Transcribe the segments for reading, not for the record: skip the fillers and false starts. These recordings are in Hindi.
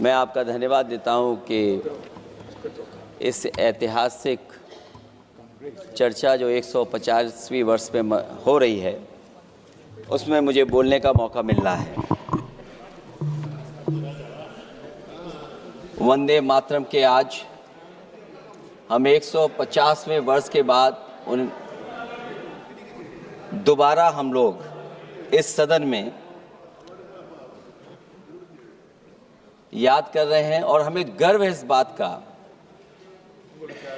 मैं आपका धन्यवाद देता हूं कि इस ऐतिहासिक चर्चा जो 150वीं वर्ष में हो रही है उसमें मुझे बोलने का मौका मिल रहा है। वंदे मातरम के आज हम 150वें वर्ष के बाद दोबारा हम लोग इस सदन में याद कर रहे हैं और हमें गर्व है इस बात का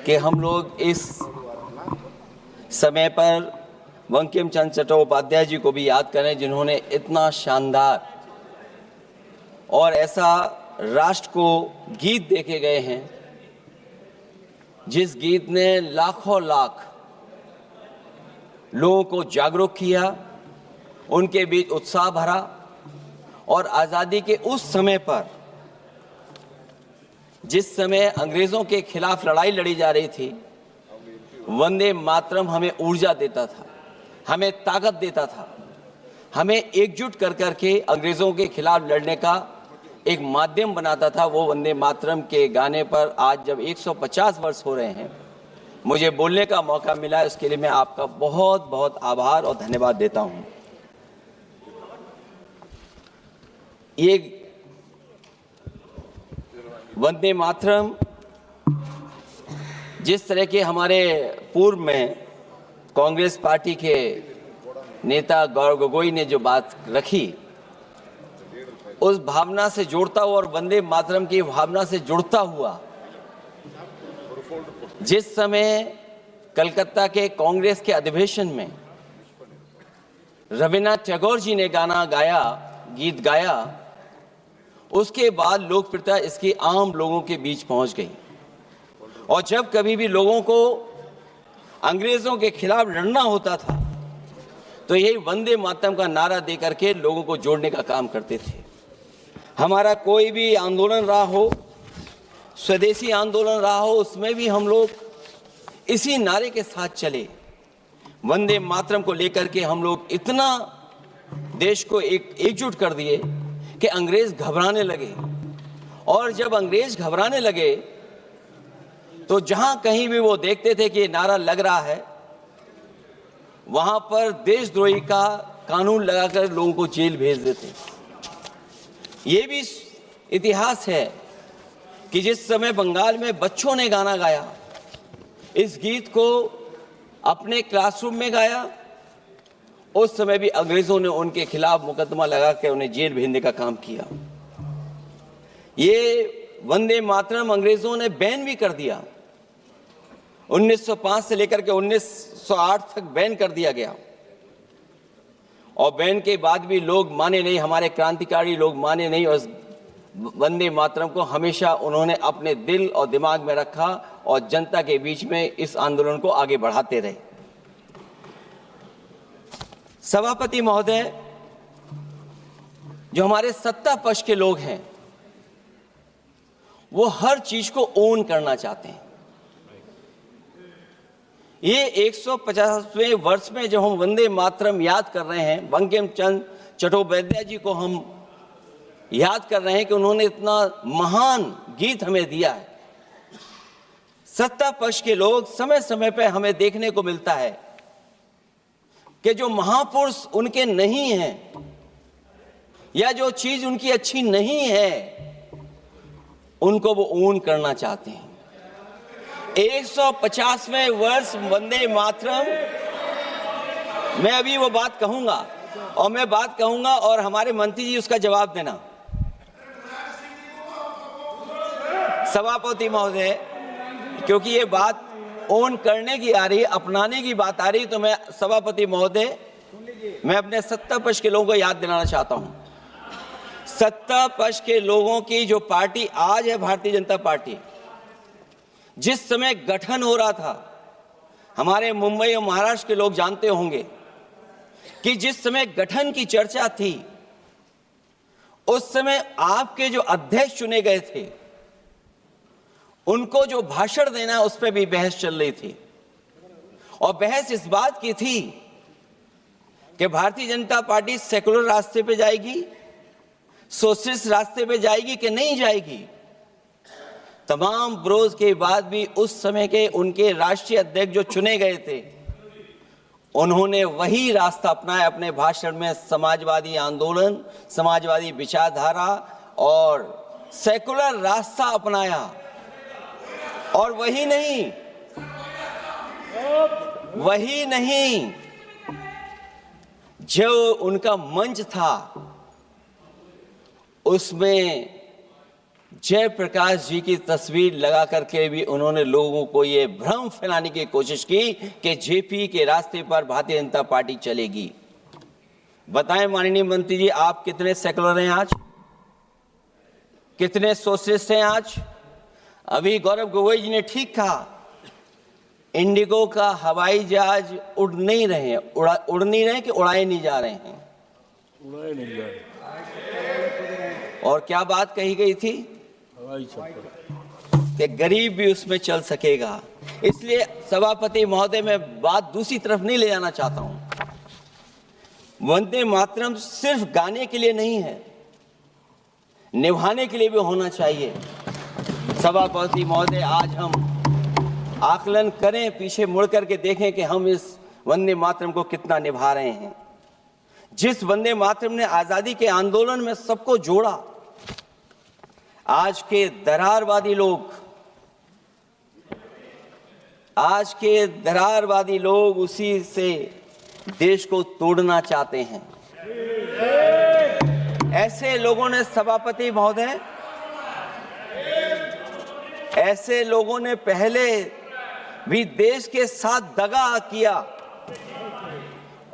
कि हम लोग इस समय पर बंकिम चंद्र चट्टोपाध्याय जी को भी याद करें जिन्होंने इतना शानदार और ऐसा राष्ट्र को गीत देके गए हैं जिस गीत ने लाखों लाख लोगों को जागरूक किया, उनके बीच उत्साह भरा और आज़ादी के उस समय पर जिस समय अंग्रेजों के खिलाफ लड़ाई लड़ी जा रही थी, वंदे मातरम हमें ऊर्जा देता था, हमें ताकत देता था, हमें एकजुट कर करके अंग्रेजों के खिलाफ लड़ने का एक माध्यम बनाता था। वो वंदे मातरम के गाने पर आज जब 150 वर्ष हो रहे हैं मुझे बोलने का मौका मिला, इसके लिए मैं आपका बहुत बहुत आभार और धन्यवाद देता हूं। ये वंदे मातरम जिस तरह के हमारे पूर्व में कांग्रेस पार्टी के नेता गौरव गोगोई ने जो बात रखी, उस भावना से जोड़ता हुआ और वंदे मातरम की भावना से जुड़ता हुआ जिस समय कलकत्ता के कांग्रेस के अधिवेशन में रविन्द्रनाथ टैगोर जी ने गाना गाया, गीत गाया, उसके बाद लोकप्रियता इसकी आम लोगों के बीच पहुंच गई। और जब कभी भी लोगों को अंग्रेजों के खिलाफ लड़ना होता था तो यही वंदे मातरम का नारा दे करके लोगों को जोड़ने का काम करते थे। हमारा कोई भी आंदोलन रहा हो, स्वदेशी आंदोलन रहा हो, उसमें भी हम लोग इसी नारे के साथ चले। वंदे मातरम को लेकर के हम लोग इतना देश को एकजुट कर दिए कि अंग्रेज घबराने लगे। और जब अंग्रेज घबराने लगे तो जहां कहीं भी वो देखते थे कि ये नारा लग रहा है, वहां पर देशद्रोही का कानून लगाकर लोगों को जेल भेज देते। ये भी इतिहास है कि जिस समय बंगाल में बच्चों ने गाना गाया, इस गीत को अपने क्लासरूम में गाया, उस समय भी अंग्रेजों ने उनके खिलाफ मुकदमा लगा के उन्हें जेल भेजने का काम किया। ये वंदे मातरम अंग्रेजों ने बैन भी कर दिया। 1905 से लेकर के 1908 तक बैन कर दिया गया और बैन के बाद भी लोग माने नहीं, हमारे क्रांतिकारी लोग माने नहीं और वंदे मातरम को हमेशा उन्होंने अपने दिल और दिमाग में रखा और जनता के बीच में इस आंदोलन को आगे बढ़ाते रहे। सभापति महोदय, जो हमारे सत्ता पक्ष के लोग हैं वो हर चीज को ओन करना चाहते हैं। ये 150वें वर्ष में जब हम वंदे मातरम याद कर रहे हैं, बंकिम चंद्र चट्टोपाध्याय जी को हम याद कर रहे हैं कि उन्होंने इतना महान गीत हमें दिया है। सत्ता पक्ष के लोग समय समय पर हमें देखने को मिलता है कि जो महापुरुष उनके नहीं हैं या जो चीज उनकी अच्छी नहीं है उनको वो ओन करना चाहते हैं। 150वें वर्ष वंदे मातरम, मैं अभी वो बात कहूंगा और मैं बात कहूंगा और हमारे मंत्री जी उसका जवाब देना। सभापति महोदय, क्योंकि ये बात ओन करने की आ रही है, अपनाने की बात आ रही, तो मैं सभापति महोदय, मैं अपने सत्ता पक्ष के लोगों को याद दिलाना चाहता हूं। सत्ता पक्ष के लोगों की जो पार्टी आज है, भारतीय जनता पार्टी, जिस समय गठन हो रहा था, हमारे मुंबई और महाराष्ट्र के लोग जानते होंगे कि जिस समय गठन की चर्चा थी उस समय आपके जो अध्यक्ष चुने गए थे उनको जो भाषण देना है उस पर भी बहस चल रही थी। और बहस इस बात की थी कि भारतीय जनता पार्टी सेकुलर रास्ते पे जाएगी, सोशलिस्ट रास्ते पे जाएगी कि नहीं जाएगी। तमाम विरोध के बाद भी उस समय के उनके राष्ट्रीय अध्यक्ष जो चुने गए थे, उन्होंने वही रास्ता अपनाया। अपने भाषण में समाजवादी आंदोलन, समाजवादी विचारधारा और सेकुलर रास्ता अपनाया। और वही नहीं, जो उनका मंच था उसमें जयप्रकाश जी की तस्वीर लगा करके भी उन्होंने लोगों को ये भ्रम फैलाने की कोशिश की कि जेपी के रास्ते पर भारतीय जनता पार्टी चलेगी। बताएं माननीय मंत्री जी, आप कितने सेकुलर हैं आज, कितने सोशलिस्ट हैं आज? अभी गौरव गोगोई जी ने ठीक कहा, इंडिगो का हवाई जहाज उड़ नहीं रहे कि उड़ाए नहीं जा रहे हैं? उड़ाए नहीं जा रहे। और क्या बात कही गई थी कि गरीब भी उसमें चल सकेगा। इसलिए सभापति महोदय, मैं बात दूसरी तरफ नहीं ले जाना चाहता हूं। वंदे मातरम सिर्फ गाने के लिए नहीं है, निभाने के लिए भी होना चाहिए। सभापति महोदय, आज हम आकलन करें, पीछे मुड़ करके देखें कि हम इस वंदे मातरम को कितना निभा रहे हैं। जिस वंदे मातरम ने आजादी के आंदोलन में सबको जोड़ा, आज के दरारवादी लोग उसी से देश को तोड़ना चाहते हैं। ऐसे लोगों ने, सभापति महोदय, ऐसे लोगों ने पहले भी देश के साथ दगा किया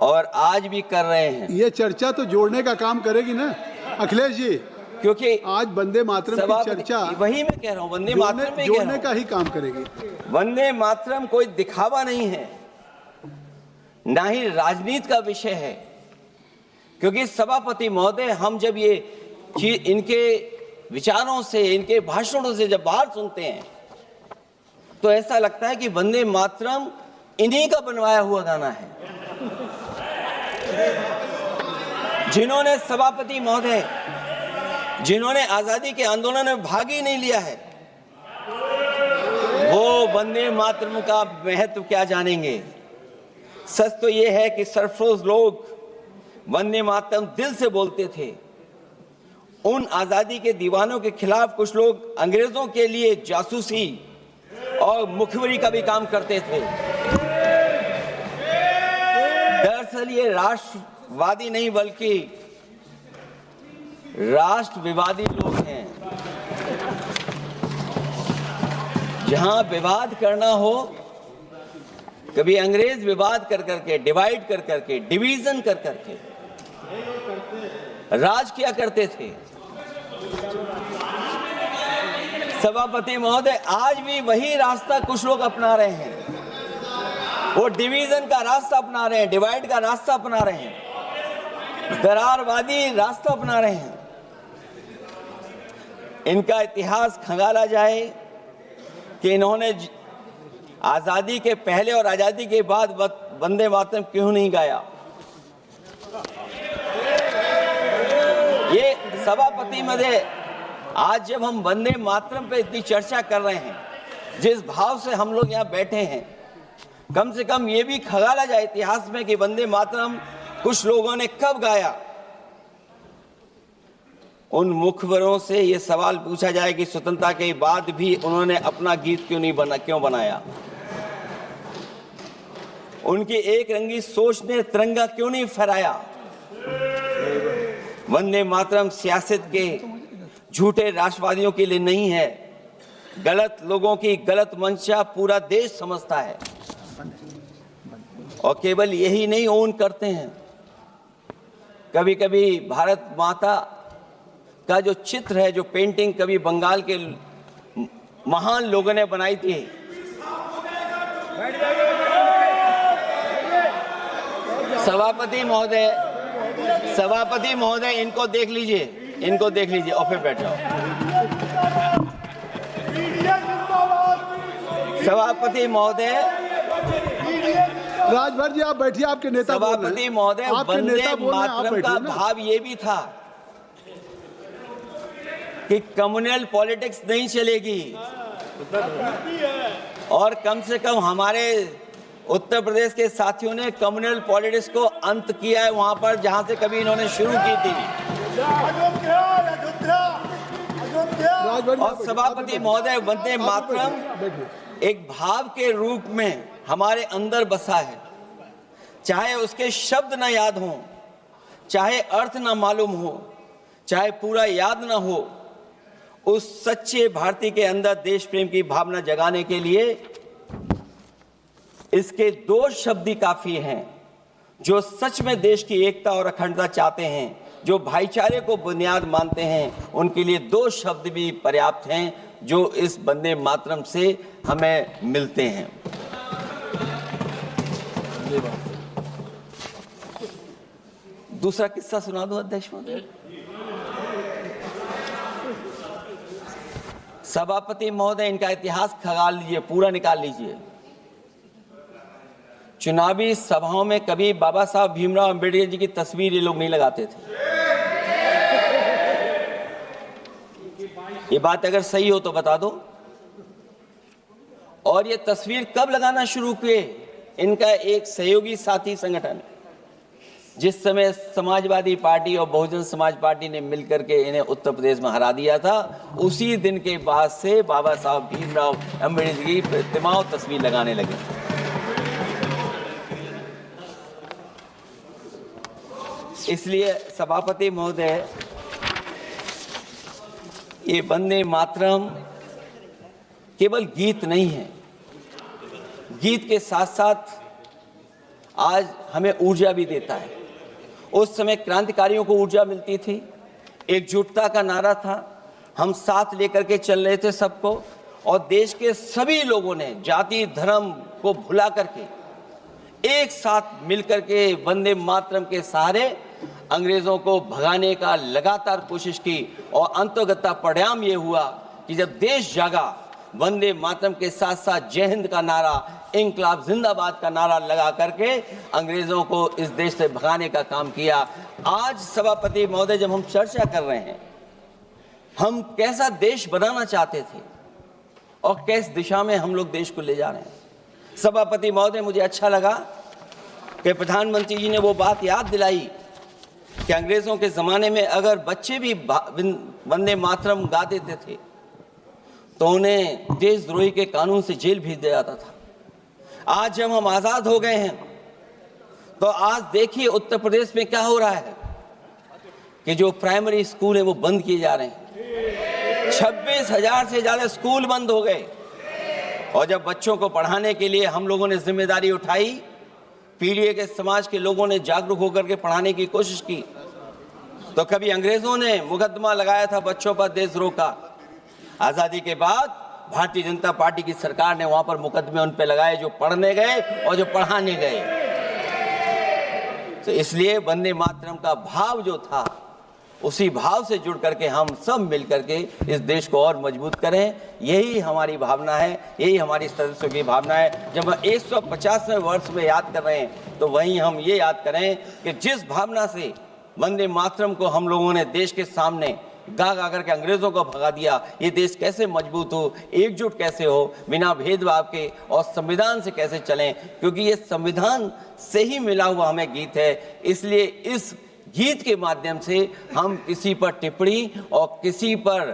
और आज भी कर रहे हैं। ये चर्चा तो जोड़ने का काम करेगी ना अखिलेश जी, क्योंकि आज वंदे मातरम की चर्चा, वही मैं कह रहा हूँ, वंदे मातरम में जोड़ने का ही काम करेगी। वंदे मातरम कोई दिखावा नहीं है, ना ही राजनीति का विषय है। क्योंकि सभापति महोदय, हम जब ये चीज इनके विचारों से, इनके भाषणों से जब बाहर सुनते हैं तो ऐसा लगता है कि वंदे मातरम इन्हीं का बनवाया हुआ गाना है। जिन्होंने, सभापति महोदय, जिन्होंने आजादी के आंदोलन में भाग ही नहीं लिया है, वो वंदे मातरम का महत्व क्या जानेंगे। सच तो ये है कि सरफरोश लोग वंदे मातरम दिल से बोलते थे। उन आजादी के दीवानों के खिलाफ कुछ लोग अंग्रेजों के लिए जासूसी और मुखबिरी का भी काम करते थे। दरअसल ये राष्ट्रवादी नहीं बल्कि राष्ट्रविवादी लोग हैं। जहां विवाद करना हो, कभी अंग्रेज विवाद कर करके, डिवाइड कर करके, डिवीजन कर करके राज किया करते थे। सभापति महोदय, आज भी वही रास्ता कुछ लोग अपना रहे हैं। वो डिवीजन का रास्ता अपना रहे हैं, डिवाइड का रास्ता अपना रहे हैं, दरारवादी रास्ता अपना रहे हैं। इनका इतिहास खंगाला जाए कि इन्होंने आजादी के पहले और आजादी के बाद वंदे मातरम क्यों नहीं गाया। ये सभापति महोदय, आज जब हम वंदे मातरम पे इतनी चर्चा कर रहे हैं, जिस भाव से हम लोग यहाँ बैठे हैं, कम से कम ये भी खंगाला जाए इतिहास में कि वंदे मातरम कुछ लोगों ने कब गाया। उन मुखबरों से ये सवाल पूछा जाए कि स्वतंत्रता के बाद भी उन्होंने अपना गीत क्यों बनाया। उनकी एक रंगी सोच ने तिरंगा क्यों नहीं फहराया। वंदे मातरम सियासत के झूठे राष्ट्रवादियों के लिए नहीं है, गलत लोगों की गलत मंशा पूरा देश समझता है। और केवल यही नहीं ओन करते हैं, कभी कभी भारत माता का जो चित्र है, जो पेंटिंग कभी बंगाल के महान लोगों ने बनाई थी, सभापति महोदय इनको देख लीजिए और फिर बैठ जाओ। सभापति महोदय, राजभर जी आप बैठिए, आपके नेता। सभापति महोदय, वंदे मातरम का भाव ये भी था कि कम्युनल पॉलिटिक्स नहीं चलेगी और कम से कम हमारे उत्तर प्रदेश के साथियों ने कम्युनल पॉलिटिक्स को अंत किया है वहां पर जहां से कभी इन्होंने शुरू की थी। और सभापति महोदय, वंदे मातरम एक भाव के रूप में हमारे अंदर बसा है, चाहे उसके शब्द ना याद हो, चाहे अर्थ ना मालूम हो, चाहे पूरा याद ना हो, उस सच्चे भारतीय के अंदर देश प्रेम की भावना जगाने के लिए इसके दो शब्द ही काफी हैं। जो सच में देश की एकता और अखंडता चाहते हैं, जो भाईचारे को बुनियाद मानते हैं, उनके लिए दो शब्द भी पर्याप्त हैं जो इस वंदे मातरम से हमें मिलते हैं। दूसरा किस्सा सुना दो अध्यक्ष महोदय। सभापति महोदय, इनका इतिहास खंगाल लीजिए, पूरा निकाल लीजिए। चुनावी सभाओं में कभी बाबा साहब भीमराव अंबेडकर जी की तस्वीर ये लोग नहीं लगाते थे। ये बात अगर सही हो तो बता दो। और ये तस्वीर कब लगाना शुरू किए? इनका एक सहयोगी साथी संगठन, जिस समय समाजवादी पार्टी और बहुजन समाज पार्टी ने मिलकर के इन्हें उत्तर प्रदेश में हरा दिया था, उसी दिन के बाद से बाबा साहब भीमराव अंबेडकर की प्रतिमा और तस्वीर लगाने लगे। इसलिए सभापति महोदय, ये वंदे मातरम केवल गीत नहीं है, गीत के साथ साथ आज हमें ऊर्जा भी देता है। उस समय क्रांतिकारियों को ऊर्जा मिलती थी, एकजुटता का नारा था, हम साथ लेकर के चल रहे थे सबको, और देश के सभी लोगों ने जाति धर्म को भुला करके एक साथ मिलकर के वंदे मातरम के सहारे अंग्रेजों को भगाने का लगातार कोशिश की। और अंततः परिणाम ये हुआ कि जब देश जागा, वंदे मातरम के साथ साथ जय हिंद का नारा, इंकलाब जिंदाबाद का नारा लगा करके अंग्रेजों को इस देश से भगाने का काम किया। आज सभापति महोदय, जब हम चर्चा कर रहे हैं, हम कैसा देश बनाना चाहते थे और किस दिशा में हम लोग देश को ले जा रहे हैं। सभापति महोदय, मुझे अच्छा लगा कि प्रधानमंत्री जी ने वो बात याद दिलाई कि अंग्रेजों के जमाने में अगर बच्चे भी वंदे मातरम गा देते थे तो उन्हें देशद्रोही के कानून से जेल भेज दिया जाता था। आज जब हम आजाद हो गए हैं तो आज देखिए उत्तर प्रदेश में क्या हो रहा है कि जो प्राइमरी स्कूल है वो बंद किए जा रहे हैं। 26,000 से ज्यादा स्कूल बंद हो गए। और जब बच्चों को पढ़ाने के लिए हम लोगों ने जिम्मेदारी उठाई, पीढ़ी के समाज के लोगों ने जागरूक होकर के पढ़ाने की कोशिश की, तो कभी अंग्रेजों ने मुकदमा लगाया था बच्चों पर देशद्रोह का। आजादी के बाद भारतीय जनता पार्टी की सरकार ने वहां पर मुकदमे उन पे लगाए जो पढ़ने गए और जो पढ़ाने गए। तो इसलिए वंदे मातरम का भाव जो था, उसी भाव से जुड़ करके हम सब मिल करके इस देश को और मजबूत करें। यही हमारी भावना है, यही हमारी सदस्यों की भावना है। जब हम 150वें वर्ष में याद कर रहे हैं तो वहीं हम ये याद करें कि जिस भावना से वंदे मातरम को हम लोगों ने देश के सामने गा गा करके अंग्रेजों को भगा दिया, ये देश कैसे मजबूत हो, एकजुट कैसे हो, बिना भेदभाव के, और संविधान से कैसे चलें, क्योंकि ये संविधान से ही मिला हुआ हमें गीत है। इसलिए इस गीत के माध्यम से हम किसी पर टिप्पणी और किसी पर